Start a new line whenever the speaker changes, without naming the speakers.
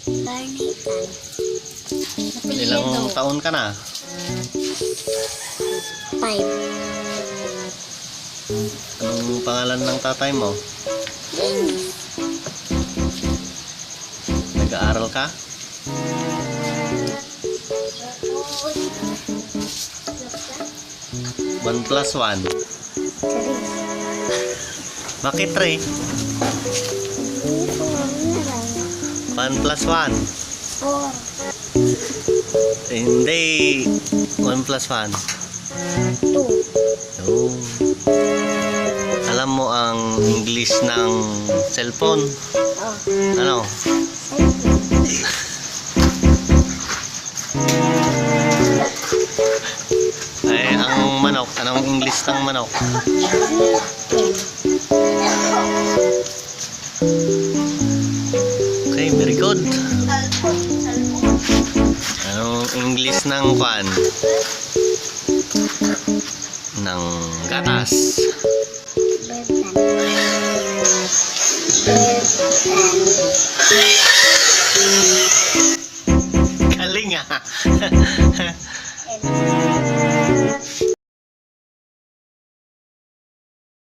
Garnitan.
Ilang taon ka na?
5.
Anong pangalan ng tatay mo?
Dennis.
Nag-aaral ka? One plus one.
3.
Bakit 3? 1 plus 1.
4.
Hindi. 1 plus 1.
2.
Oh. Alam mo ang English ng cellphone?
Oh.
Ano? Ay, ang manok. Anong English ng manok? Okay, very good. Anong English ng kwan? Ng gatas. Galing ah.